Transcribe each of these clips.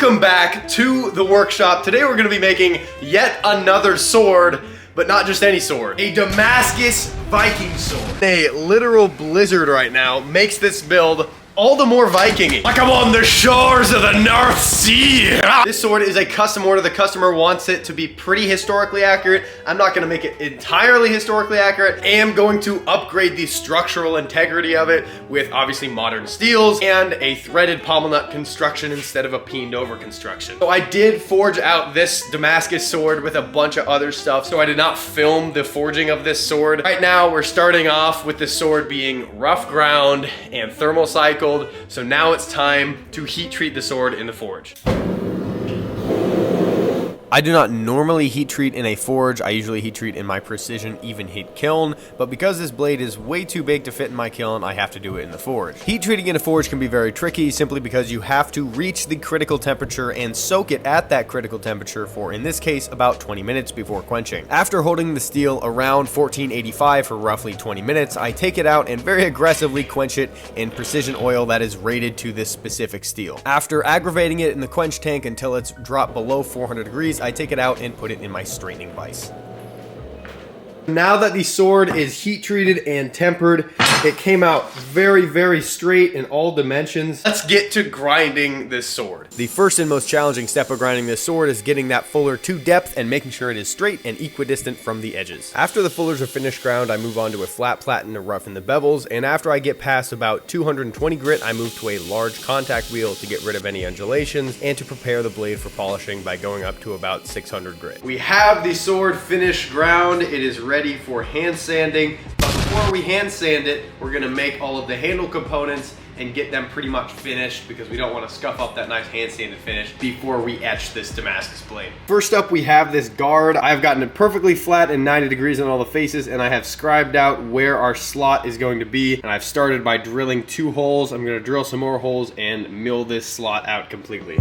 Welcome back to the workshop. Today we're gonna be making yet another sword, but not just any sword. A Damascus Viking sword. A literal blizzard right now makes this build all the more Viking-y. Like I'm on the shores of the North Sea. This sword is a custom order. The customer wants it to be pretty historically accurate. I'm not gonna make it entirely historically accurate. I am going to upgrade the structural integrity of it with obviously modern steels and a threaded pommel nut construction instead of a peened over construction. So I did forge out this Damascus sword with a bunch of other stuff, so I did not film the forging of this sword. Right now we're starting off with the sword being rough ground and thermal cycled. So now it's time to heat treat the sword in the forge. I do not normally heat treat in a forge. I usually heat treat in my precision even heat kiln, but because this blade is way too big to fit in my kiln, I have to do it in the forge. Heat treating in a forge can be very tricky simply because you have to reach the critical temperature and soak it at that critical temperature for, in this case, about 20 minutes before quenching. After holding the steel around 1485 for roughly 20 minutes, I take it out and very aggressively quench it in precision oil that is rated to this specific steel. After aggravating it in the quench tank until it's dropped below 400 degrees, I take it out and put it in my straightening vise. Now that the sword is heat treated and tempered, it came out very, very straight in all dimensions. Let's get to grinding this sword. The first and most challenging step of grinding this sword is getting that fuller to depth and making sure it is straight and equidistant from the edges. After the fullers are finished ground, I move on to a flat platen to roughen the bevels, and after I get past about 220 grit, I move to a large contact wheel to get rid of any undulations and to prepare the blade for polishing by going up to about 600 grit. We have the sword finished ground. It is ready for hand sanding, but before we hand sand it, we're gonna make all of the handle components and get them pretty much finished because we don't want to scuff up that nice hand sanded finish before we etch this Damascus blade. First up, we have this guard. I've gotten it perfectly flat and 90 degrees on all the faces, and I have scribed out where our slot is going to be, and I've started by drilling 2 holes. I'm gonna drill some more holes and mill this slot out completely.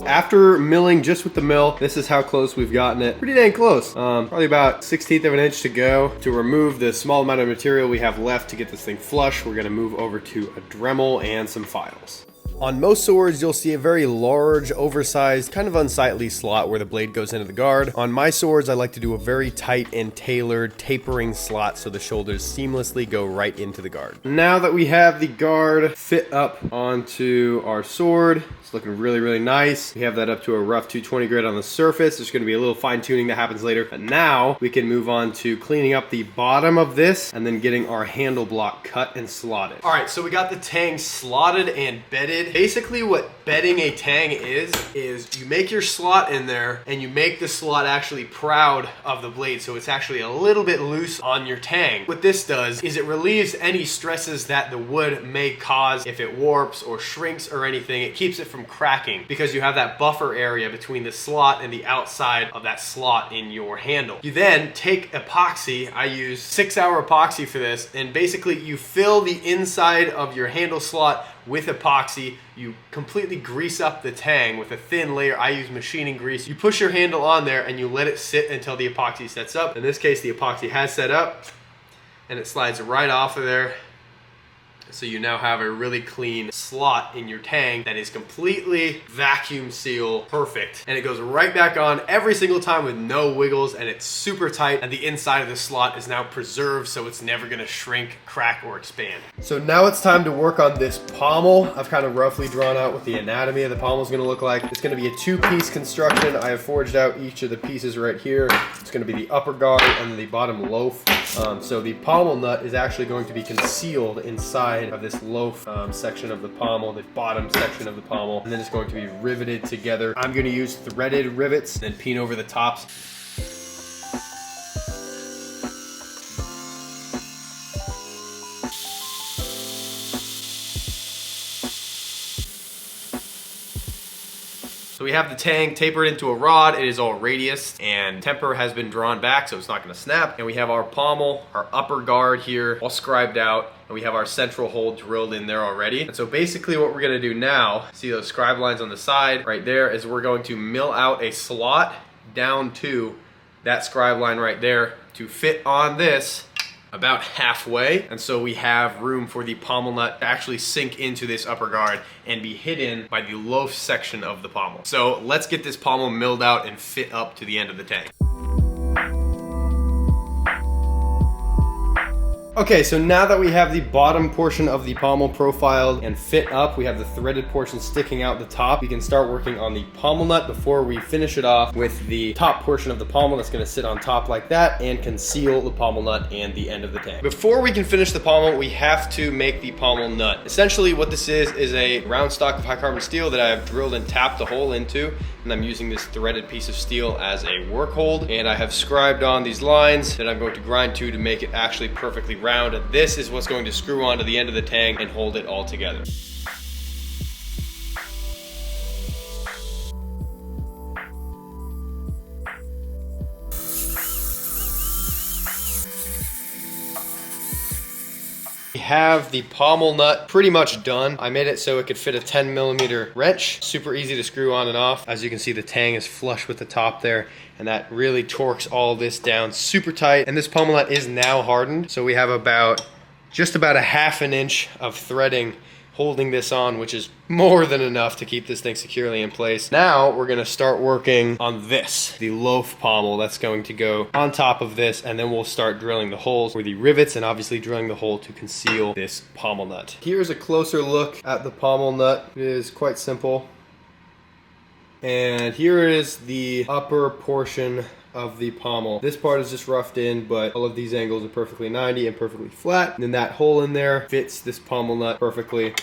After milling just with the mill, this is how close we've gotten it. Pretty dang close. Probably about 1/16 of an inch to go. To remove the small amount of material we have left to get this thing flush, we're gonna move over to a Dremel and some files. On most swords, you'll see a very large, oversized, kind of unsightly slot where the blade goes into the guard. On my swords, I like to do a very tight and tailored tapering slot so the shoulders seamlessly go right into the guard. Now that we have the guard fit up onto our sword, it's looking really, really nice. We have that up to a rough 220 grit on the surface. There's gonna be a little fine tuning that happens later, but now we can move on to cleaning up the bottom of this and then getting our handle block cut and slotted. All right, so we got the tang slotted and bedded. Basically what bedding a tang is you make your slot in there and you make the slot actually proud of the blade, so it's actually a little bit loose on your tang. What this does is it relieves any stresses that the wood may cause if it warps or shrinks or anything. It keeps it from cracking because you have that buffer area between the slot and the outside of that slot in your handle. You then take epoxy. I use 6-hour epoxy for this, and basically you fill the inside of your handle slot with epoxy. You completely grease up the tang with a thin layer. I use machining grease. You push your handle on there and you let it sit until the epoxy sets up. In this case, the epoxy has set up and it slides right off of there. So you now have a really clean slot in your tang that is completely vacuum seal perfect. And it goes right back on every single time with no wiggles, and it's super tight, and the inside of the slot is now preserved so it's never gonna shrink, crack, or expand. So now it's time to work on this pommel. I've kind of roughly drawn out what the anatomy of the pommel is gonna look like. It's gonna be a 2-piece construction. I have forged out each of the pieces right here. It's gonna be the upper guard and the bottom loaf. So the pommel nut is actually going to be concealed inside of this loaf section of the pommel, the bottom section of the pommel, and then it's going to be riveted together. I'm going to use threaded rivets and then peen over the tops. So we have the tang tapered into a rod. It is all radius and temper has been drawn back so it's not gonna snap. And we have our pommel, our upper guard here, all scribed out. And we have our central hole drilled in there already. And so basically what we're gonna do now, see those scribe lines on the side right there, is we're going to mill out a slot down to that scribe line right there to fit on this about halfway. And so we have room for the pommel nut to actually sink into this upper guard and be hidden by the loaf section of the pommel. So let's get this pommel milled out and fit up to the end of the tank. Okay, so now that we have the bottom portion of the pommel profiled and fit up, we have the threaded portion sticking out the top, we can start working on the pommel nut before we finish it off with the top portion of the pommel that's gonna sit on top like that and conceal the pommel nut and the end of the tank. Before we can finish the pommel, we have to make the pommel nut. Essentially what this is a round stock of high carbon steel that I have drilled and tapped a hole into, and I'm using this threaded piece of steel as a work hold, and I have scribed on these lines that I'm going to grind to make it actually perfectly round. And this is what's going to screw onto the end of the tang and hold it all together. We have the pommel nut pretty much done. I made it so it could fit a 10mm wrench. Super easy to screw on and off. As you can see, the tang is flush with the top there, and that really torques all this down super tight. And this pommel nut is now hardened. So we have just about a ½ inch of threading holding this on, which is more than enough to keep this thing securely in place. Now we're gonna start working on this, the loaf pommel that's going to go on top of this, and then we'll start drilling the holes for the rivets and obviously drilling the hole to conceal this pommel nut. Here's a closer look at the pommel nut. It is quite simple. And here is the upper portion of the pommel. This part is just roughed in, but all of these angles are perfectly 90 and perfectly flat. And then that hole in there fits this pommel nut perfectly.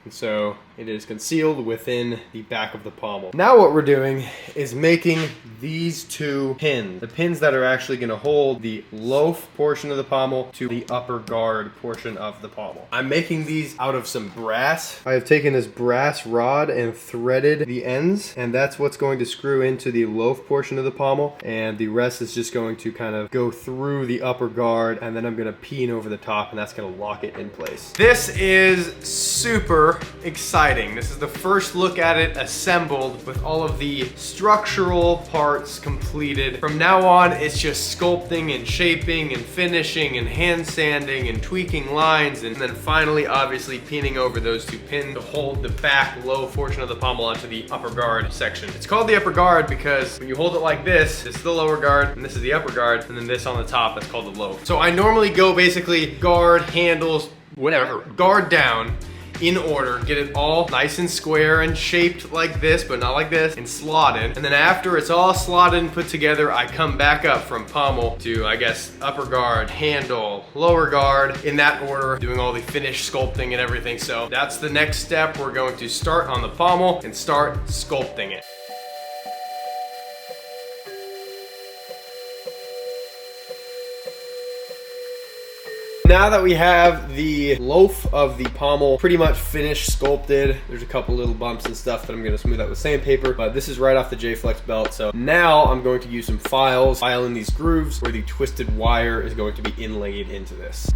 And so it is concealed within the back of the pommel. Now what we're doing is making these two pins. The pins that are actually gonna hold the loaf portion of the pommel to the upper guard portion of the pommel. I'm making these out of some brass. I have taken this brass rod and threaded the ends, and that's what's going to screw into the loaf portion of the pommel, and the rest is just going to kind of go through the upper guard, and then I'm gonna peen over the top, and that's gonna lock it in place. This is super exciting. This is the first look at it assembled with all of the structural parts completed. From now on, it's just sculpting and shaping and finishing and hand sanding and tweaking lines, and then finally, obviously, peening over those two pins to hold the back low portion of the pommel onto the upper guard section. It's called the upper guard because when you hold it like this is the lower guard, and this is the upper guard, and then this on the top, that's called the low. So I normally go basically guard, handles, whatever, guard down, in order, get it all nice and square and shaped like this, but not like this, and slotted. And then after it's all slotted and put together, I come back up from pommel to, I guess, upper guard, handle, lower guard, in that order, doing all the finish sculpting and everything. So that's the next step. We're going to start on the pommel and start sculpting it. Now that we have the loaf of the pommel pretty much finished sculpted, there's a couple little bumps and stuff that I'm gonna smooth out with sandpaper, but this is right off the J-Flex belt. So now I'm going to use some files, file in these grooves where the twisted wire is going to be inlaid into this.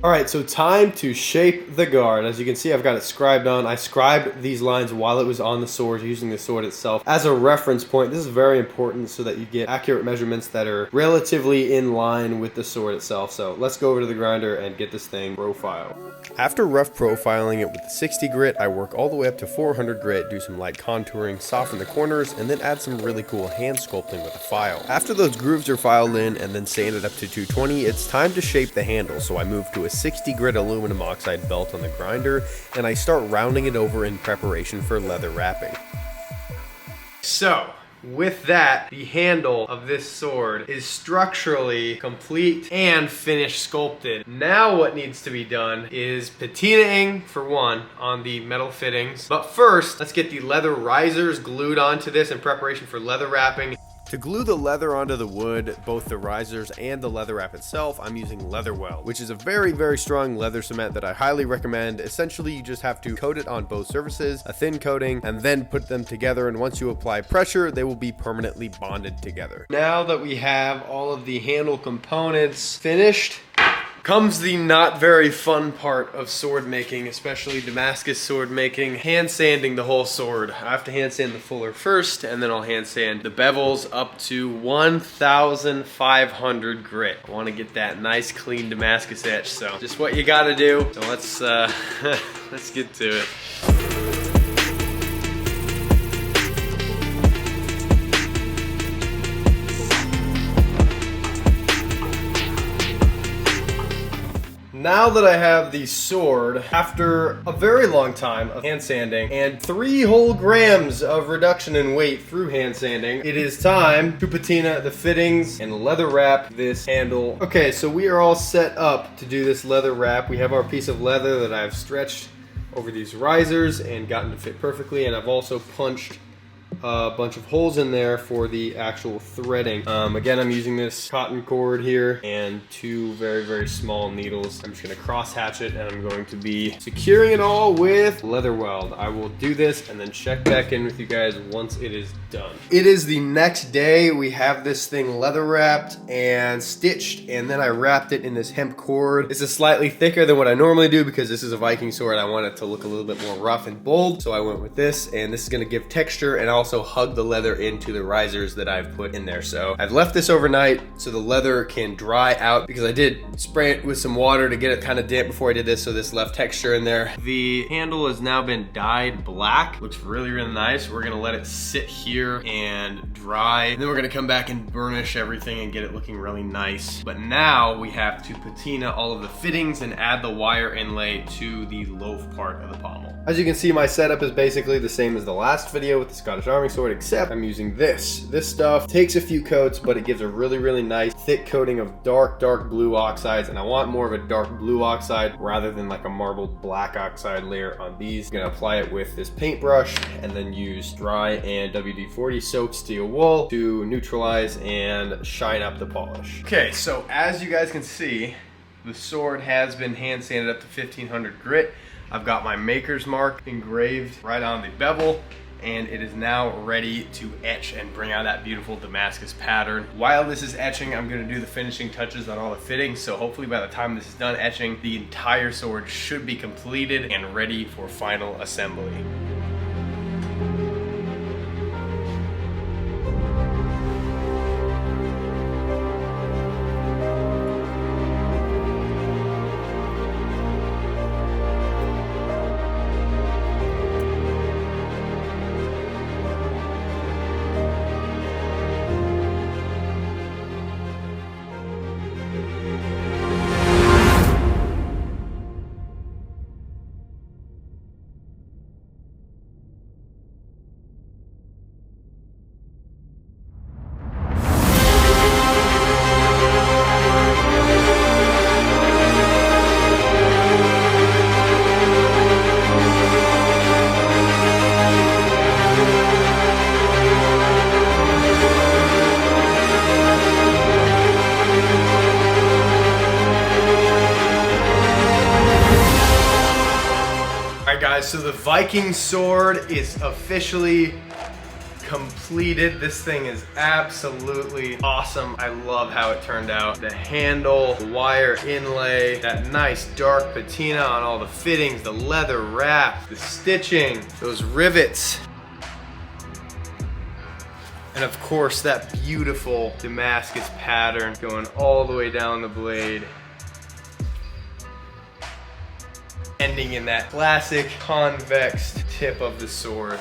All right, so time to shape the guard. As you can see, I've got it scribed on. I scribed these lines while it was on the sword, using the sword itself as a reference point. This is very important so that you get accurate measurements that are relatively in line with the sword itself. So let's go over to the grinder and get this thing profiled. After rough profiling it with the 60 grit, I work all the way up to 400 grit, do some light contouring, soften the corners, and then add some really cool hand sculpting with a file. After those grooves are filed in and then sanded up to 220, it's time to shape the handle. So I move to a 60 grit aluminum oxide belt on the grinder, and I start rounding it over in preparation for leather wrapping. So with that, the handle of this sword is structurally complete and finished sculpted. Now what needs to be done is patinaing for one on the metal fittings. But first, let's get the leather risers glued onto this in preparation for leather wrapping. To glue the leather onto the wood, both the risers and the leather wrap itself, I'm using leather weld, which is a very, very strong leather cement that I highly recommend. Essentially, you just have to coat it on both surfaces, a thin coating, and then put them together. And once you apply pressure, they will be permanently bonded together. Now that we have all of the handle components finished, comes the not very fun part of sword making, especially Damascus sword making, hand sanding the whole sword. I have to hand sand the fuller first, and then I'll hand sand the bevels up to 1,500 grit. I want to get that nice clean Damascus etch, so just what you gotta do. So let's let's get to it. Now that I have the sword, after a very long time of hand sanding and 3 whole grams of reduction in weight through hand sanding, it is time to patina the fittings and leather wrap this handle. Okay, so we are all set up to do this leather wrap. We have our piece of leather that I've stretched over these risers and gotten to fit perfectly, and I've also punched a bunch of holes in there for the actual threading. Again, I'm using this cotton cord here and 2 very, very small needles. I'm just gonna cross hatch it, and I'm going to be securing it all with leather weld. I will do this and then check back in with you guys once it is done. It is the next day. We have this thing leather wrapped and stitched, and then I wrapped it in this hemp cord. This is slightly thicker than what I normally do because this is a Viking sword. I want it to look a little bit more rough and bold, so I went with this, and this is gonna give texture and also hug the leather into the risers that I've put in there. So I've left this overnight so the leather can dry out, because I did spray it with some water to get it kind of damp before I did this, so this left texture in there. The handle has now been dyed black. Looks really, really nice. We're gonna let it sit here and dry, and then we're gonna come back and burnish everything and get it looking really nice. But now we have to patina all of the fittings and add the wire inlay to the loaf part of the pommel. As you can see, my setup is basically the same as the last video with the Scottish Army sword, except I'm using this. This stuff takes a few coats, but it gives a really, really nice thick coating of dark, dark blue oxides, and I want more of a dark blue oxide rather than like a marbled black oxide layer on these. I'm gonna apply it with this paintbrush and then use dry and WD-40 soaked steel wool to neutralize and shine up the polish. Okay, so as you guys can see, the sword has been hand sanded up to 1,500 grit. I've got my maker's mark engraved right on the bevel, and it is now ready to etch and bring out that beautiful Damascus pattern. While this is etching, I'm gonna do the finishing touches on all the fittings, so hopefully by the time this is done etching, the entire sword should be completed and ready for final assembly. Guys, so the Viking sword is officially completed. This thing is absolutely awesome. I love how it turned out. The handle, the wire inlay, that nice dark patina on all the fittings, the leather wrap, the stitching, those rivets, and of course that beautiful Damascus pattern going all the way down the blade, ending in that classic convex tip of the sword.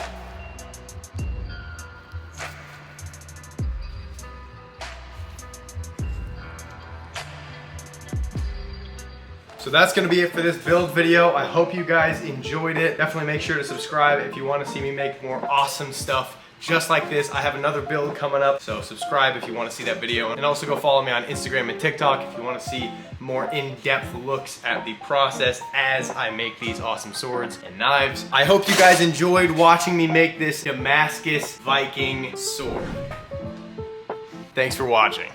So that's gonna be it for this build video. I hope you guys enjoyed it. Definitely make sure to subscribe if you want to see me make more awesome stuff just like this. I have another build coming up, so subscribe if you want to see that video. And also go follow me on Instagram and TikTok if you want to see more in-depth looks at the process as I make these awesome swords and knives. I hope you guys enjoyed watching me make this Damascus Viking sword. Thanks for watching.